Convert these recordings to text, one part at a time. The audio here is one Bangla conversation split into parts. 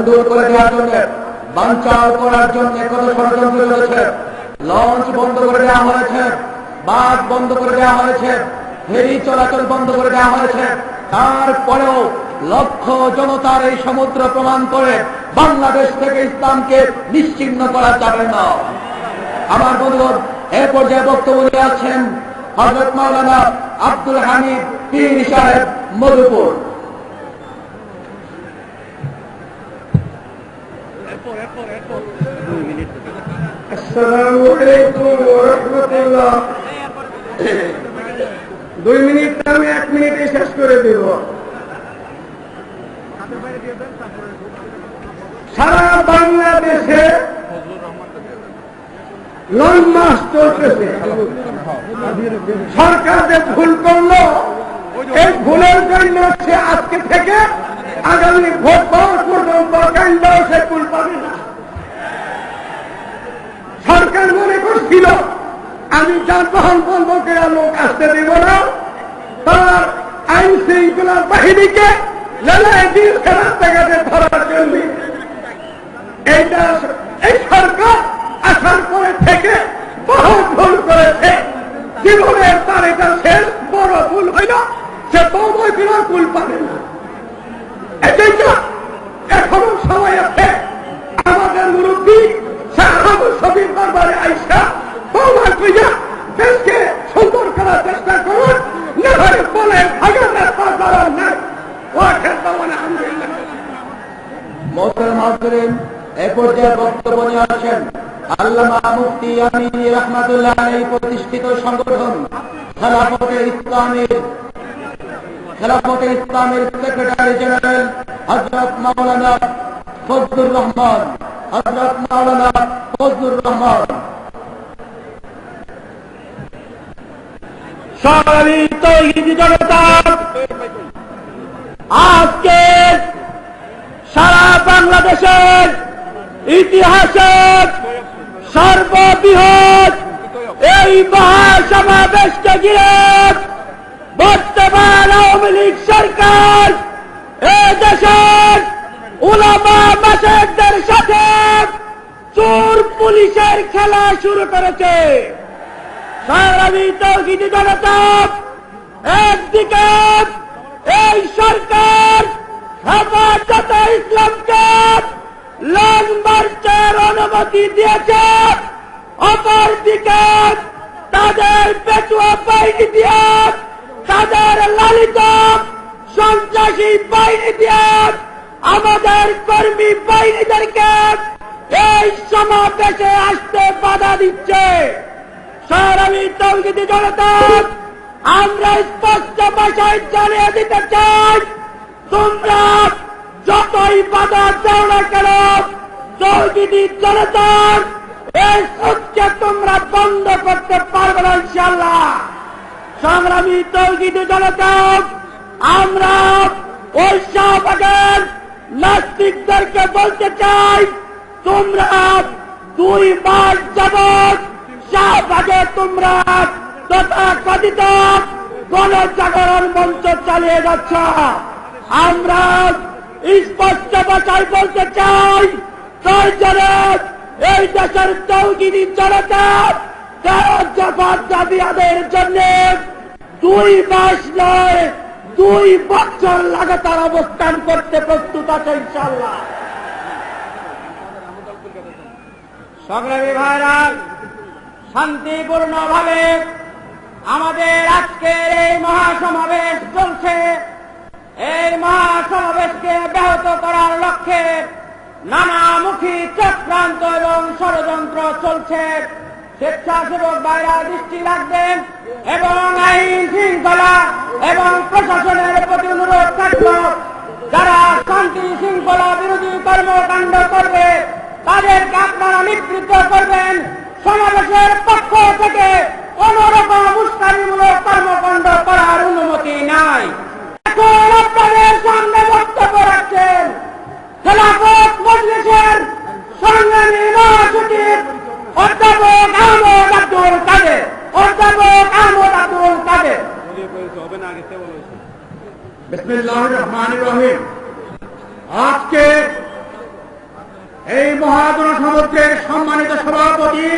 দূর করে দেওয়ার জন্য, বানচাল করার জন্য কত ষড়যন্ত্র চলেছে। লঞ্চ বন্ধ করে দেওয়া হয়েছে, বাস বন্ধ করে দেওয়া হয়েছে, ফেরি চলাচল বন্ধ করে দেওয়া হয়েছে। তারপরেও লক্ষ জনতার এই সমুদ্র প্রমাণ করে বাংলাদেশ থেকে ইসলামকে নিশ্চিহ্ন করা যাবে না। আমার বন্ধুগণ, এ পর্যায়ে বক্তব্য নিয়ে আছেন হযরত মাওলানা আব্দুল হামিদ পীর সাহেব মধুপুর। আসসালামু আলাইকুম ওয়া রাহমাতুল্লাহ। 2 মিনিট আমি 1 মিনিটে শেষ করে দেব। সারা বাংলাদেশে লং মাস চলতেছে। সরকার যে ভুল করলো, এই ভুলের জন্য সে আজকে থেকে আগামী ভোট পাওয়ার পর্যন্ত কান্দাও সে কুল পাবে না। সরকার মনে করছিল আমি যানবাহন বন্ধ করে লোক আসতে দেব না, তার আইন শৃঙ্খলা বাহিনীকে লেলায় দিন রাস্তাঘাটে ধরার জন্য। এই সরকার আসার পরে থেকে বহু ভুল করেছে। জীবনের তার এটা শেষ বড় ভুল হইল, সে তবুই বিনা ভুল পাবে না। এটাই তো এখনো সময় আছে। আমাদের মুরব্বী শফিক দরবারে আইসা তওবা কইরা দেশকে সুন্দর করার চেষ্টা করুন, না হয় বলে ভাগার রাস্তা করার নাই। আলহামদুলিল্লাহ। মোহতারাম হাজরিন, এ পর্যায়ে বক্তব্য নিয়ে আসেন আল্লামা মুফতি আমিন রাহমাতুল্লাহ আলাইহি প্রতিষ্ঠিত সংগঠন খেলাফতে ইসলামের সেক্রেটারি জেনারেল হযরত মাওলানা ফজলুর রহমান। সারি তৌহিদি জনতা আজকে সারা বাংলাদেশের ইতিহাসের সর্ববৃহৎ এই মহাসমাবেশকে ঘিরে বর্তমান আওয়ামী লীগ সরকার এই দেশের উলামা মাশায়েখদের সাথে চোর পুলিশের খেলা শুরু করেছে। সারাবি তৌহিদি জনতা একদিকে এই সরকার হেফাজতে ইসলামকে লং মার্চের অনুমতি দিয়েছে, অপরদিকে তাদের পেটুয়া বাহিনী দিয়ে, তাদের লালিত সন্ত্রাসী বাহিনী দিয়ে আমাদের কর্মী বাহিনীদেরকে এই সমাবেশে আসতে বাধা দিচ্ছে। সারাবি তৌহিদি জনতা আমরা স্পষ্ট ভাষায় জানিয়ে দিতে চাই, তোমরা যতই বাধা দাও না কেন, তৌহিদি জনতার এই সুদকে তোমরা বন্ধ করতে পারবে না ইনশাআল্লাহ। সংগ্রামী তৌহিদি জনতা, আমরা ওই শাহবাগের নাস্তিকদেরকে বলতে চাই, তোমরা 2 মাস যাবৎ শাহবাগে তোমরা তথাকথিত গণজাগরণ মঞ্চ চালিয়ে যাচ্ছ। আমরা স্পষ্ট ভাষায় বলতে চাই, প্রয়োজনে এই দেশের তৌহিদি জনতা জামাতের জন্য 2 মাস নয় 2 বছর লাগাতার অবস্থান করতে প্রস্তুত আছে ইনশাআল্লাহ। সংগ্রামী ভাইরা, শান্তিপূর্ণভাবে আমাদের আজকের এই মহাসমাবেশ চলছে। এই মহাসমাবেশকে ব্যাহত করার লক্ষ্যে নানামুখী চক্রান্ত এবং ষড়যন্ত্র চলছে। স্বেচ্ছাসেবক ভাইরা দৃষ্টি রাখবেন এবং আইন শৃঙ্খলা এবং প্রশাসনের প্রতি অনুরোধ থাকল, যারা শান্তি শৃঙ্খলা বিরোধী কর্মকাণ্ড করবে তাদেরকে আপনারা নিবৃত্ত করবেন। সমাবেশের পক্ষ থেকে কোন রকম উস্কানিমূলক কর্মকাণ্ড করার অনুমতি নাই। এখন আপনাদের সামনে বক্তব্য রাখছেন খেলাফত মজলিসের সংগ্রামী মহাসচিব অধ্যাপক আহমদ আব্দুল কাদের। বিসমিল্লাহির রহমানির রহিম। আজকে এই মহাজনসমুদ্রের সম্মানিত সভাপতি,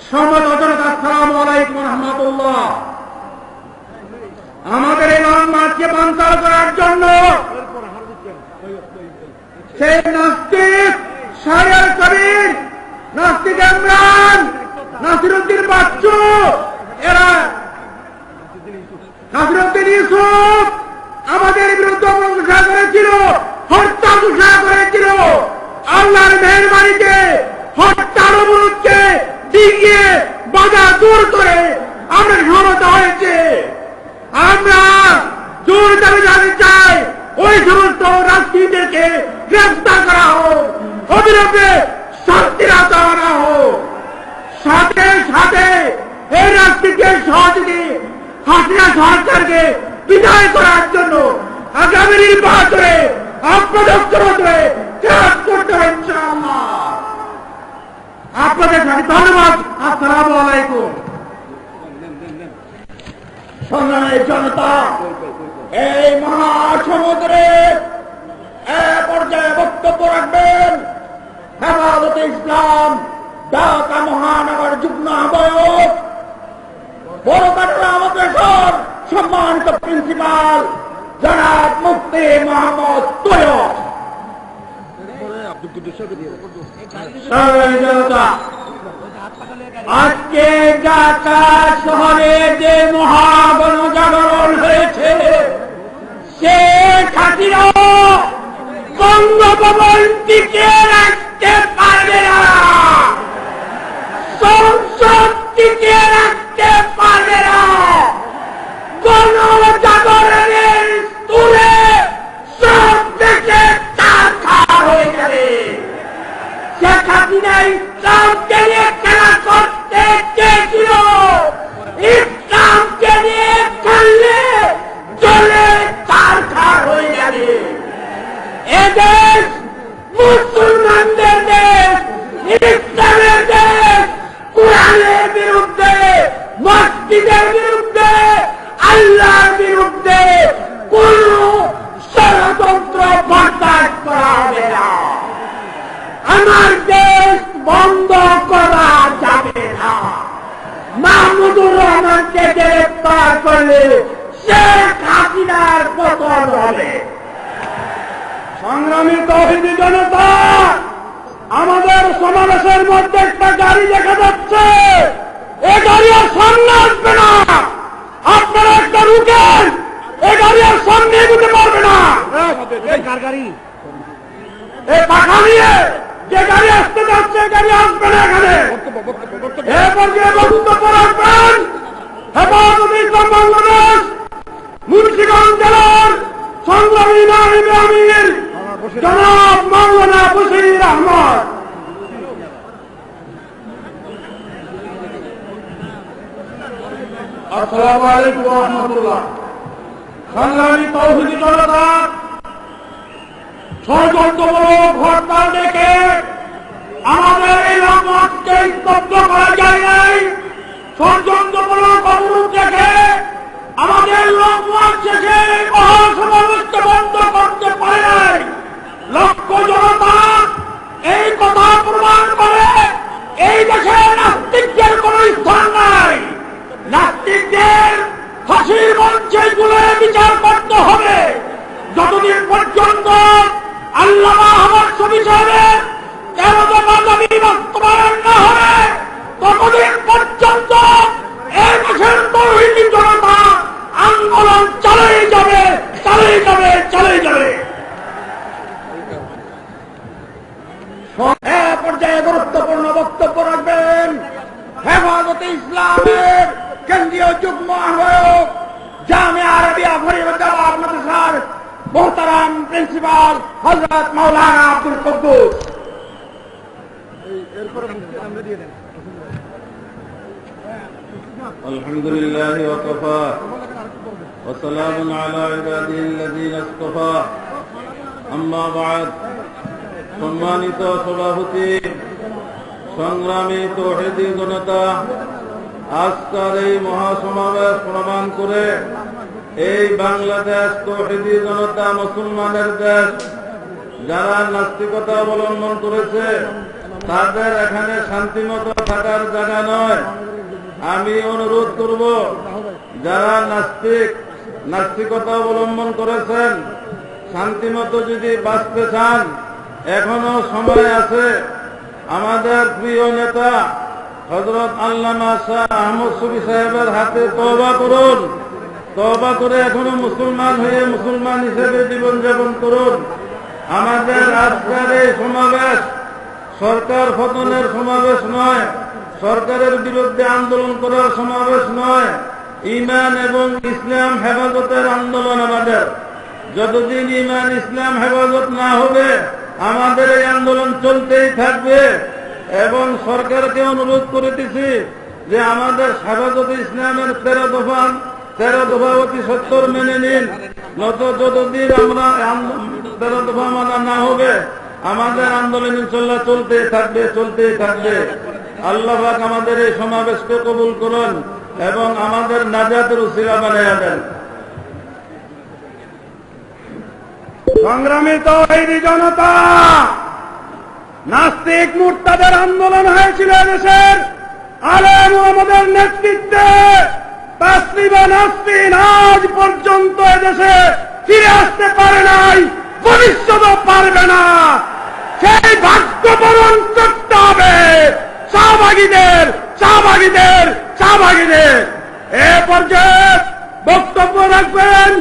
সম্মানিত জনতা, আসসালামু আলাইকুম রহমতুল্লাহ। আমাদের এই লং মার্চকে বানচাল করার জন্য সেই নাস্তিক শাহরিয়ার কবির, নাস্তিক ইমরান, নাসিরউদ্দিন বাচ্চু, এরা নাসিরউদ্দিন ইউসুফ আমাদের বিরুদ্ধে ঘোষণা করেছিল, হত্যা ঘোষণা করেছিল। আল্লাহর মেহেরবানিতে হত্যার অবরোধকে ডিঙিয়ে বাধা দূর করে আমরা সমতা হয়েছে। আমরা জোর দাবি জানাতে চাই, ওই সমস্ত রাজনীতিদেরকে গ্রেফতার করা হোক, অবিলম্বে শাস্তির আওতায় আনা হোক। সাথে সাথে এই রাজনীতির সহযোগী হাসিনা সরকারকে বিদায় করার জন্য আগামী নির্বাচনে আপনাদের চরণে কাজ করতে হবে ইনশাআল্লাহ। আপনাদের সাথে ধন্যবাদ। আসসালামু আলাইকুম। সংগ্রামের জনতা, এই মহাসমুদ্রে পর্যায়ে বক্তব্য রাখবেন হেফাজতে ইসলাম ঢাকা মহানগর যুগ্ম আহ্বায়ক বড়কাটা মাদ্রাসার সম্মানিত প্রিন্সিপাল জনাব মুফতি মোহাম্মদ তৈয়ব। আজকে ঢাকা শহরে যে মহাগণজাগরণ হয়েছে, সে খাতিরা বঙ্গভবন টিকে রাখতে পারবে না, সংসদ টিকে রাখতে পারবে না। গণজাগরণের তুলে সব দেশে চারখার হয়ে যাবে। শেখ হাসিনা ইসলামকে নিয়ে খেলা করতে চেয়েছিল, ইসলামকে নিয়ে খেললে চলে চারখার হয়ে যাবে। এদেশ মুসলমানদের দেশ, ইসলামের দেশ। কোরআনের বিরুদ্ধে, মসজিদের বিরুদ্ধে, আল্লাহর বিরুদ্ধে কোন ষড়যন্ত্র বরদাস্ত করা হবে না। আমার দেশ বন্ধ করা যাবে না। মাহমুদুর রহমানকে গ্রেফতার করলে শেখ হাসিনার পতন হবে। সংগ্রামী তৌহিদি জনতা, আমাদের সমাবেশের মধ্যে একটা গাড়ি দেখা যাচ্ছে, এ গাড়ি আর সামনে আসবে না। আপনারা একটা রুকেন, এ গাড়ি আর সামনে এগোতে পারবে না। এই পাখা নিয়ে যে গাড়ি আসতে যাচ্ছে, গাড়ি আসবে না এখানে। এরপর যে বক্তব্য রাখবেন হেফাজতে ইসলাম বাংলাদেশ মুন্সিগঞ্জ জেলার সংগ্রামী নায়েবে আমির জনাব মাওলানা বশির আহমদ। আসসালামু আলাইকুম ওয়া রাহমাতুল্লাহ। সংগ্রামী তৌহিদি জনতা, ষড়যন্ত্রমূলক হরতাল ডেকে আমাদের এই লক্ষ্যকে স্তব্ধ করা যায় নাই। ষড়যন্ত্রমূলক অবরোধ দেখে আমাদের লক্ষ্য শেষে মহাসমাবেশকে বন্ধ করতে পারে নাই। লক্ষ্য জনতা এই কথা প্রমাণ করে এই দেশে নাস্তিকদের কোন স্থান নাই। নাস্তিকদের ফাঁসির মঞ্চে গুলোয় বিচার করতে হবে। যতদিন পর্যন্ত আল্লামা আহমদ শফী সাহেবের 13 দফা দাবি বাস্তবায়ন না হবে, ততদিন পর্যন্ত এই দেশের তৌহিদি জনতা আন্দোলন চালিয়ে যাবে, চালিয়ে যাবে, চালিয়ে যাবে। পর্যায়ে গুরুত্বপূর্ণ বক্তব্য রাখবেন হেফাজতে ইসলামের কেন্দ্রীয় যুগ্ম আহ্বায়ক জামিয়া আরবিয়া ফরিদাবাদ মাদ্রাসার মোহতারাম প্রিন্সিপাল হযরত মাওলানা আব্দুল কুদ্দুস। আলহামদুলিল্লাহ ওয়া কাফা ওয়া সালামুন আলা ইবাদিল্লাযিনা ইসতাফা। আম্মা বা'দ। সম্মানিত সভাপতি, সংগ্রামী তৌহিদি জনতা, আজকের এই মহাসমাবেশ প্রমাণ করে এই বাংলাদেশ তৌহিদি জনতা মুসলমানের দেশ, যারা নাস্তিকতা অবলম্বন করেছে তাদের এখানে শান্তিমতো থাকার জায়গা নয়। আমি অনুরোধ করব, যারা নাস্তিকতা অবলম্বন করেছেন শান্তিমতো যদি বাঁচতে চান এখনো সময় আছে। আমাদের প্রিয় নেতা হযরত আল্লামা শাহ আহমদ শফী সাহেবের হাতে তওবা করুন, তওবা করে এখনো মুসলমান হয়ে মুসলমান হিসেবে জীবনযাপন করুন। আমাদের আজকের এই সমাবেশ সরকার পতনের সমাবেশ নয়, সরকারের বিরুদ্ধে আন্দোলন করার সমাবেশ নয়, ঈমান এবং ইসলাম হেফাজতের আন্দোলন। আমাদের যতদিন ঈমান ইসলাম হেফাজত না হবে আমাদের এই আন্দোলন চলতেই থাকবে। এবং সরকারকে অনুরোধ করেছি যে আমাদের হেফাজতে ইসলামের 13 দফা অতি সত্তর মেনে নিন, নত যতদিন আমরা 13 দফা মানা না হবে আমাদের আন্দোলন ইনশাল্লাহ চলতেই থাকবে। আল্লাহ পাক আমাদের এই সমাবেশকে কবুল করুন এবং আমাদের নাজাতের উসিলা বানাইয়া দেন। সংগ্রামী তাওহীদি জনতা, নাস্তিক মুরতাদের আন্দোলন হয়েছিল দেশের আলেম ওলামাদের নেতৃত্বে। তাসলিমা নাসরিন আজ পর্যন্ত এদেশে ফিরে আসতে পারে নাই, ভবিষ্যতেও পারবে না। সেই ভাগ্য বরণ করতে হবে শাহবাগীদের। এ পর্যায়ে বক্তব্য রাখবেন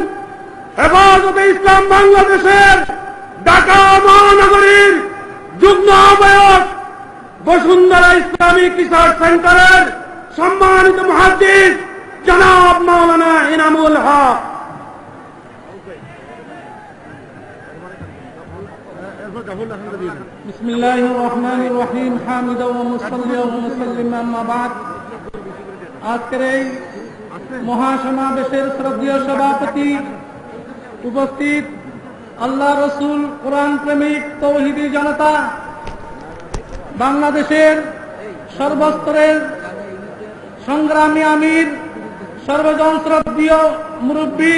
হেফাজতে ইসলাম বাংলাদেশের ঢাকা মহানগরীর যুগ্ম আহ্বায়ক, বসুন্ধরা ইসলামিক রিসার্চ সেন্টারের সম্মানিত মুহাদ্দিস জনাব মাওলানা ইনামুল হক। বিসমিল্লাহির রহমানির রহিম, হামিদা ওয়া মুসাল্লিয়া ওয়া মুসাল্লিমা, আম্মা বাদ। আজকের এই মহাসমাবেশের শ্রদ্ধেয় সভাপতি, উপস্থিত আল্লাহ রসুল কোরআন প্রেমিক তাওহীদি জনতা, বাংলাদেশের সর্বস্তরের সংগ্রামী আমির, সর্বজন শ্রদ্ধেয় মুরব্বী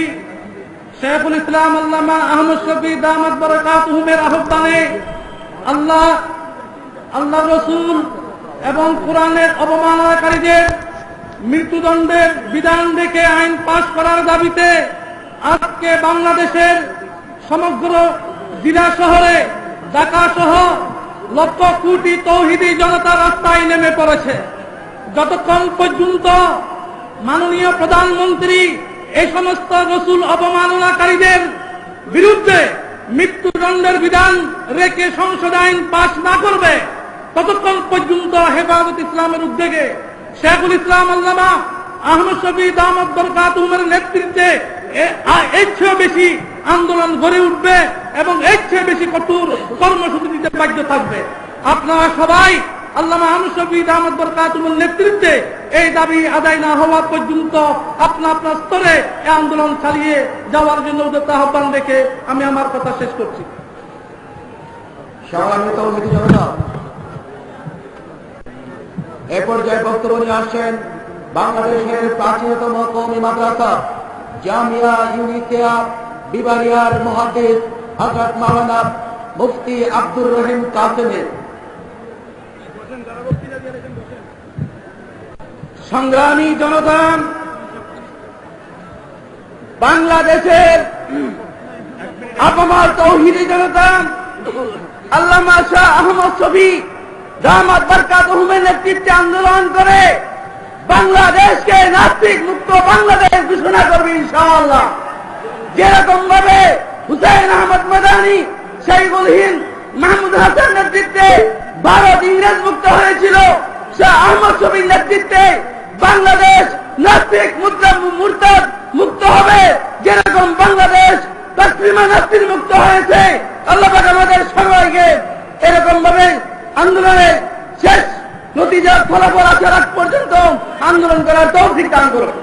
শেখুল ইসলাম আল্লামা আহমদ শফী দামাত বরকাতুহুমের আহ্বানে আল্লাহ রসুল এবং কোরআনের অবমাননাকারীদের মৃত্যুদণ্ডের বিধান রেখে আইন পাশ করার দাবিতে আজকে বাংলাদেশের সমগ্র জেলা শহরে, ঢাকা সহ লক্ষ কোটি তাওহীদি জনতা রাস্তায় নেমে পড়েছে। যতক্ষণ পর্যন্ত মাননীয় প্রধানমন্ত্রী এই সমস্ত রসুল অবমাননাকারীদের বিরুদ্ধে মৃত্যুদণ্ডের বিধান রেখে সংসদ আইন পাশ না করবে, ততক্ষণ পর্যন্ত হেফাজত ইসলামের উদ্যোগে শেখুল ইসলাম আল্লামা আহমদ শফী দামাত বরকাতুহুমের নেতৃত্বে এর চেয়ে বেশি আন্দোলন গড়ে উঠবে এবং এর চেয়ে বেশি কঠোর কর্মসূচি দিতে বাধ্য থাকবে। আপনারা সবাই আল্লামা আহমদ শফী দামাত বরকাতুহুমের নেতৃত্বে এই দাবি আদায় না হওয়া পর্যন্ত আপনার স্তরে এই আন্দোলন চালিয়ে যাওয়ার জন্য উদ্যত আহ্বান রেখে আমি আমার কথা শেষ করছি। সংগ্রামী তাওহীদি জনতা, এ পর্যায়ে বক্তব্য নিয়ে আসছেন বাংলাদেশের প্রাচীনতম কওমি মাদ্রাসা জামিয়া ইউনিসিয়া বিবারিয়ার মুহাদ্দিস হযরত মাওলানা মুফতি আব্দুর রহিম কাসেমী। সংগ্রামী জনতা, বাংলাদেশের আপামর তাওহীদি জনতা, আল্লামা শাহ আহমদ শফী দামাত বরকাতুহুমের নেতৃত্বে আন্দোলন করে বাংলাদেশকে নাস্তিক মুক্ত বাংলাদেশ ঘোষণা করবে ইনশাআল্লাহ। যেরকম ভাবে হুসাইন আহমদ মাদানী, শহীদুল হিন্দ মাহমুদ হাসান নেতৃত্বে ভারত ইংরেজ মুক্ত হয়েছিল, শাহ আহমদ শফীর নেতৃত্বে বাংলাদেশ নাস্তিক মুরতাদ মুক্ত হবে। যেরকম বাংলাদেশ তাসলিমা নাসরিন মুক্ত হয়েছে, আল্লাহ পাক আমাদের সবাইকে এরকম ভাবে আন্দোলনের শেষ নতিজার ফলাফল আসার আগ পর্যন্ত আন্দোলন করার তৌফিক দান করুন।